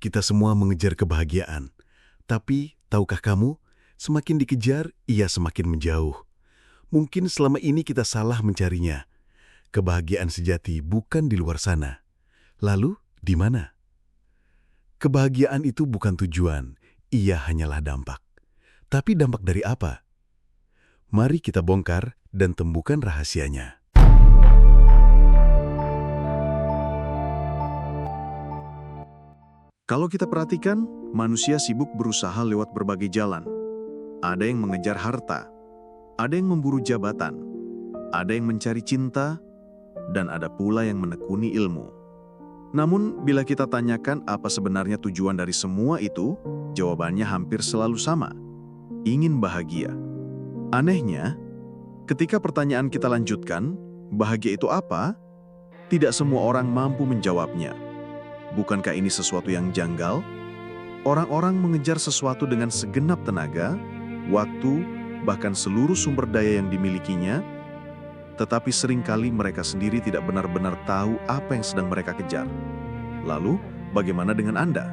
kita semua mengejar kebahagiaan. Tapi, tahukah kamu, semakin dikejar, ia semakin menjauh. Mungkin selama ini kita salah mencarinya. Kebahagiaan sejati bukan di luar sana. Lalu, di mana? Kebahagiaan itu bukan tujuan, ia hanyalah dampak. Tapi dampak dari apa? Mari kita bongkar dan temukan rahasianya. Kalau kita perhatikan, manusia sibuk berusaha lewat berbagai jalan. Ada yang mengejar harta, ada yang memburu jabatan, ada yang mencari cinta, dan ada pula yang menekuni ilmu. Namun, bila kita tanyakan apa sebenarnya tujuan dari semua itu, jawabannya hampir selalu sama. Ingin bahagia. Anehnya, ketika pertanyaan kita lanjutkan, bahagia itu apa? Tidak semua orang mampu menjawabnya. Bukankah ini sesuatu yang janggal? Orang-orang mengejar sesuatu dengan segenap tenaga, waktu, bahkan seluruh sumber daya yang dimilikinya, tetapi seringkali mereka sendiri tidak benar-benar tahu apa yang sedang mereka kejar. Lalu, bagaimana dengan Anda?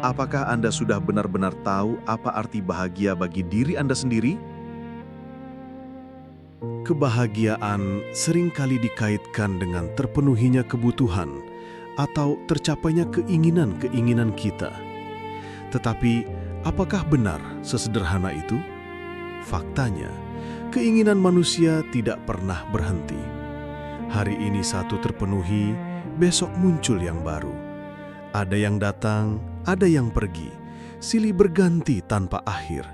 Apakah Anda sudah benar-benar tahu apa arti bahagia bagi diri Anda sendiri? Kebahagiaan seringkali dikaitkan dengan terpenuhinya kebutuhan atau tercapainya keinginan-keinginan kita. Tetapi, apakah benar sesederhana itu? Faktanya, keinginan manusia tidak pernah berhenti. Hari ini satu terpenuhi, besok muncul yang baru. Ada yang datang, ada yang pergi, silih berganti tanpa akhir.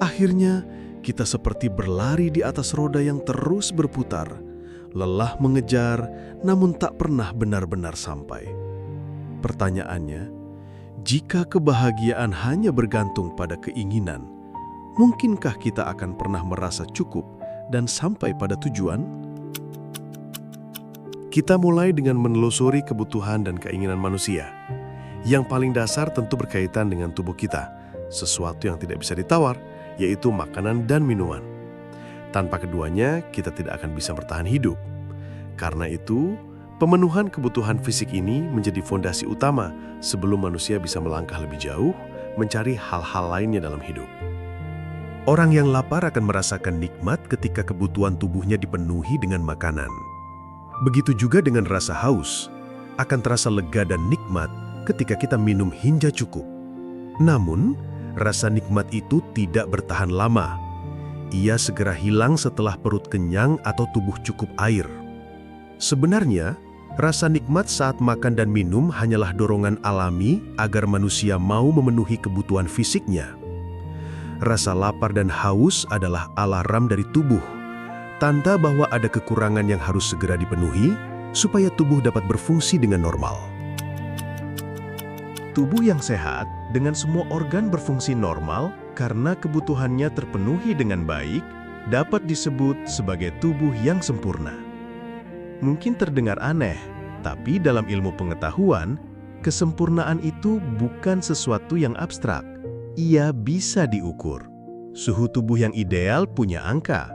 Akhirnya, kita seperti berlari di atas roda yang terus berputar, lelah mengejar, namun tak pernah benar-benar sampai. Pertanyaannya, jika kebahagiaan hanya bergantung pada keinginan, mungkinkah kita akan pernah merasa cukup dan sampai pada tujuan? Kita mulai dengan menelusuri kebutuhan dan keinginan manusia. Yang paling dasar tentu berkaitan dengan tubuh kita, sesuatu yang tidak bisa ditawar, yaitu makanan dan minuman. Tanpa keduanya, kita tidak akan bisa bertahan hidup. Karena itu, pemenuhan kebutuhan fisik ini menjadi fondasi utama sebelum manusia bisa melangkah lebih jauh, mencari hal-hal lainnya dalam hidup. Orang yang lapar akan merasakan nikmat ketika kebutuhan tubuhnya dipenuhi dengan makanan. Begitu juga dengan rasa haus, akan terasa lega dan nikmat ketika kita minum hingga cukup. Namun, rasa nikmat itu tidak bertahan lama. Ia segera hilang setelah perut kenyang atau tubuh cukup air. Sebenarnya, rasa nikmat saat makan dan minum hanyalah dorongan alami agar manusia mau memenuhi kebutuhan fisiknya. Rasa lapar dan haus adalah alarm dari tubuh, tanda bahwa ada kekurangan yang harus segera dipenuhi supaya tubuh dapat berfungsi dengan normal. Tubuh yang sehat dengan semua organ berfungsi normal karena kebutuhannya terpenuhi dengan baik dapat disebut sebagai tubuh yang sempurna. Mungkin terdengar aneh, tapi dalam ilmu pengetahuan, kesempurnaan itu bukan sesuatu yang abstrak. Ia bisa diukur. Suhu tubuh yang ideal punya angka.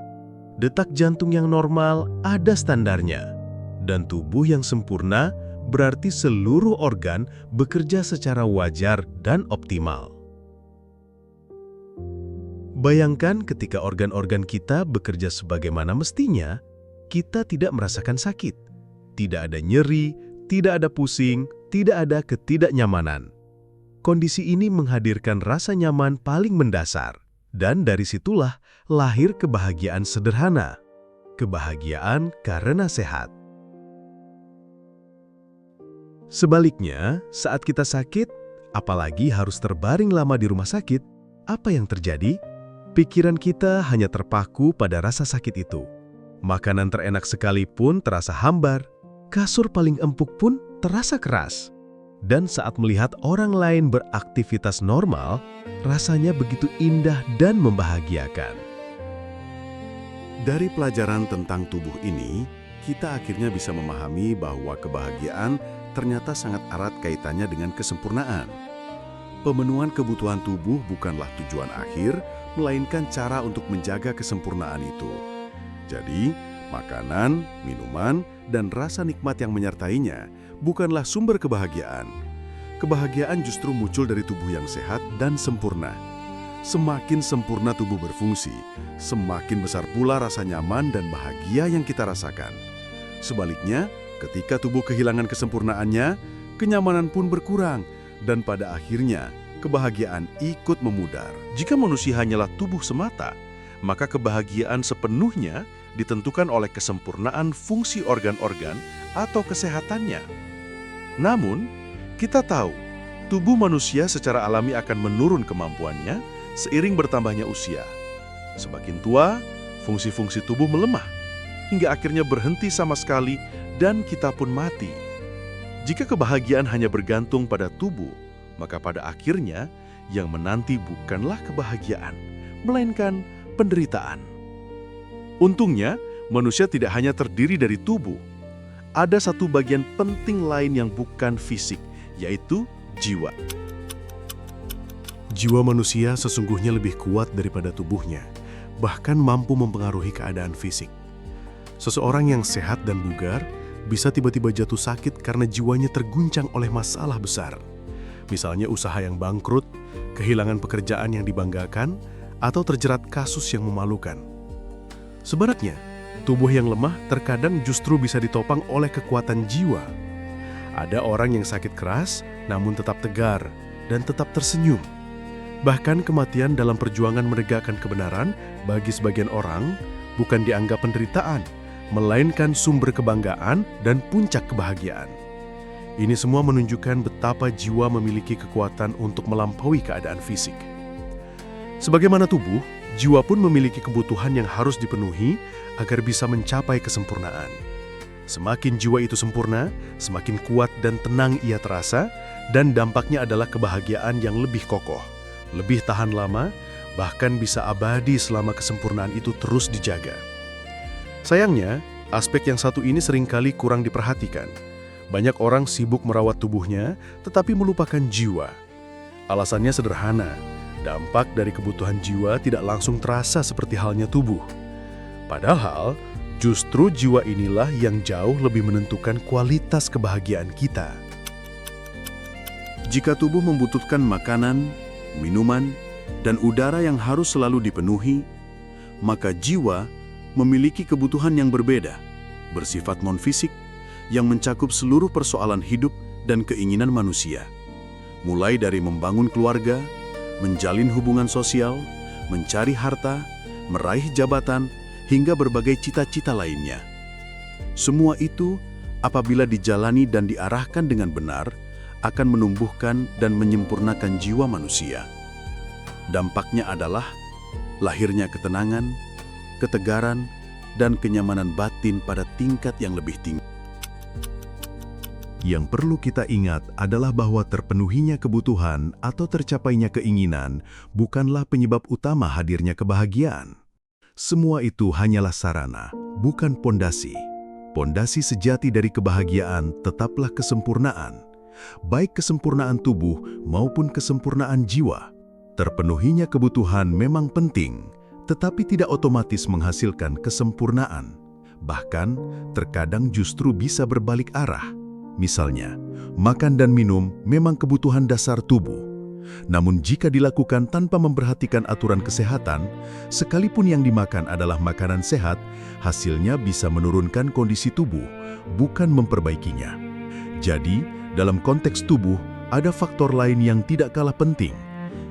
Detak jantung yang normal ada standarnya. Dan tubuh yang sempurna berarti seluruh organ bekerja secara wajar dan optimal. Bayangkan ketika organ-organ kita bekerja sebagaimana mestinya, kita tidak merasakan sakit. Tidak ada nyeri, tidak ada pusing, tidak ada ketidaknyamanan. Kondisi ini menghadirkan rasa nyaman paling mendasar. Dan dari situlah lahir kebahagiaan sederhana. Kebahagiaan karena sehat. Sebaliknya, saat kita sakit, apalagi harus terbaring lama di rumah sakit, apa yang terjadi? Pikiran kita hanya terpaku pada rasa sakit itu. Makanan terenak sekalipun terasa hambar, kasur paling empuk pun terasa keras. Dan saat melihat orang lain beraktivitas normal, rasanya begitu indah dan membahagiakan. Dari pelajaran tentang tubuh ini, kita akhirnya bisa memahami bahwa kebahagiaan ternyata sangat erat kaitannya dengan kesempurnaan. Pemenuhan kebutuhan tubuh bukanlah tujuan akhir, melainkan cara untuk menjaga kesempurnaan itu. Jadi, makanan, minuman, dan rasa nikmat yang menyertainya bukanlah sumber kebahagiaan. kebahagiaan justru muncul dari tubuh yang sehat dan sempurna. Semakin sempurna tubuh berfungsi, semakin besar pula rasa nyaman dan bahagia yang kita rasakan. Sebaliknya, ketika tubuh kehilangan kesempurnaannya, kenyamanan pun berkurang, dan pada akhirnya, kebahagiaan ikut memudar. Jika manusia hanyalah tubuh semata, maka kebahagiaan sepenuhnya ditentukan oleh kesempurnaan fungsi organ-organ atau kesehatannya. Namun, kita tahu, tubuh manusia secara alami akan menurun kemampuannya seiring bertambahnya usia. Semakin tua, fungsi-fungsi tubuh melemah, hingga akhirnya berhenti sama sekali dan kita pun mati. Jika kebahagiaan hanya bergantung pada tubuh, maka pada akhirnya yang menanti bukanlah kebahagiaan, melainkan penderitaan. Untungnya, manusia tidak hanya terdiri dari tubuh. Ada satu bagian penting lain yang bukan fisik, yaitu jiwa. Jiwa manusia sesungguhnya lebih kuat daripada tubuhnya, bahkan mampu mempengaruhi keadaan fisik. Seseorang yang sehat dan bugar bisa tiba-tiba jatuh sakit karena jiwanya terguncang oleh masalah besar. Misalnya usaha yang bangkrut, kehilangan pekerjaan yang dibanggakan, atau terjerat kasus yang memalukan. Sebaliknya, tubuh yang lemah terkadang justru bisa ditopang oleh kekuatan jiwa. Ada orang yang sakit keras, namun tetap tegar dan tetap tersenyum. Bahkan kematian dalam perjuangan menegakkan kebenaran bagi sebagian orang bukan dianggap penderitaan, melainkan sumber kebanggaan dan puncak kebahagiaan. Ini semua menunjukkan betapa jiwa memiliki kekuatan untuk melampaui keadaan fisik. Sebagaimana tubuh, jiwa pun memiliki kebutuhan yang harus dipenuhi agar bisa mencapai kesempurnaan. Semakin jiwa itu sempurna, semakin kuat dan tenang ia terasa, dan dampaknya adalah kebahagiaan yang lebih kokoh, lebih tahan lama, bahkan bisa abadi selama kesempurnaan itu terus dijaga. Sayangnya, aspek yang satu ini seringkali kurang diperhatikan. Banyak orang sibuk merawat tubuhnya, tetapi melupakan jiwa. Alasannya sederhana, dampak dari kebutuhan jiwa tidak langsung terasa seperti halnya tubuh. Padahal, justru jiwa inilah yang jauh lebih menentukan kualitas kebahagiaan kita. Jika tubuh membutuhkan makanan, minuman, dan udara yang harus selalu dipenuhi, maka jiwa memiliki kebutuhan yang berbeda, bersifat non-fisik, yang mencakup seluruh persoalan hidup dan keinginan manusia. Mulai dari membangun keluarga, menjalin hubungan sosial, mencari harta, meraih jabatan, hingga berbagai cita-cita lainnya. Semua itu, apabila dijalani dan diarahkan dengan benar, akan menumbuhkan dan menyempurnakan jiwa manusia. Dampaknya adalah lahirnya ketenangan, ketegaran, dan kenyamanan batin pada tingkat yang lebih tinggi. Yang perlu kita ingat adalah bahwa terpenuhinya kebutuhan atau tercapainya keinginan bukanlah penyebab utama hadirnya kebahagiaan. Semua itu hanyalah sarana, bukan pondasi. Pondasi sejati dari kebahagiaan tetaplah kesempurnaan, baik kesempurnaan tubuh maupun kesempurnaan jiwa. Terpenuhinya kebutuhan memang penting, tetapi tidak otomatis menghasilkan kesempurnaan. Bahkan, terkadang justru bisa berbalik arah. Misalnya, makan dan minum memang kebutuhan dasar tubuh. Namun jika dilakukan tanpa memperhatikan aturan kesehatan, sekalipun yang dimakan adalah makanan sehat, hasilnya bisa menurunkan kondisi tubuh, bukan memperbaikinya. Jadi, dalam konteks tubuh, ada faktor lain yang tidak kalah penting,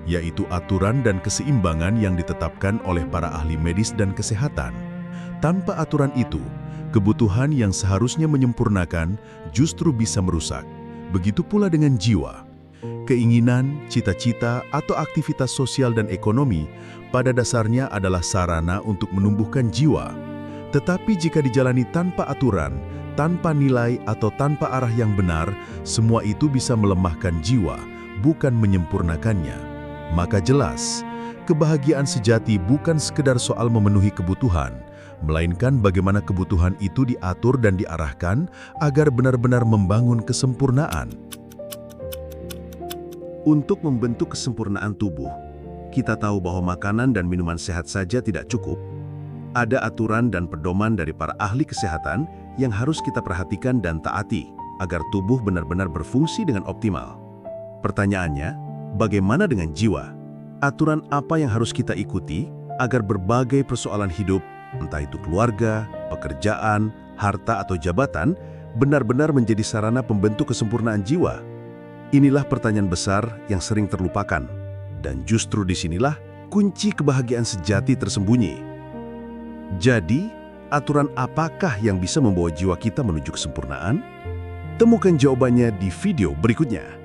yaitu aturan dan keseimbangan yang ditetapkan oleh para ahli medis dan kesehatan. Tanpa aturan itu, kebutuhan yang seharusnya menyempurnakan justru bisa merusak. Begitu pula dengan jiwa. Keinginan, cita-cita, atau aktivitas sosial dan ekonomi pada dasarnya adalah sarana untuk menumbuhkan jiwa. Tetapi jika dijalani tanpa aturan, tanpa nilai atau tanpa arah yang benar, semua itu bisa melemahkan jiwa, bukan menyempurnakannya. Maka jelas, kebahagiaan sejati bukan sekedar soal memenuhi kebutuhan, melainkan bagaimana kebutuhan itu diatur dan diarahkan agar benar-benar membangun kesempurnaan. Untuk membentuk kesempurnaan tubuh, kita tahu bahwa makanan dan minuman sehat saja tidak cukup. Ada aturan dan pedoman dari para ahli kesehatan yang harus kita perhatikan dan taati agar tubuh benar-benar berfungsi dengan optimal. Pertanyaannya, bagaimana dengan jiwa? Aturan apa yang harus kita ikuti agar berbagai persoalan hidup, entah itu keluarga, pekerjaan, harta atau jabatan, benar-benar menjadi sarana pembentuk kesempurnaan jiwa? Inilah pertanyaan besar yang sering terlupakan. Dan justru disinilah kunci kebahagiaan sejati tersembunyi. Jadi, aturan apakah yang bisa membawa jiwa kita menuju kesempurnaan? Temukan jawabannya di video berikutnya.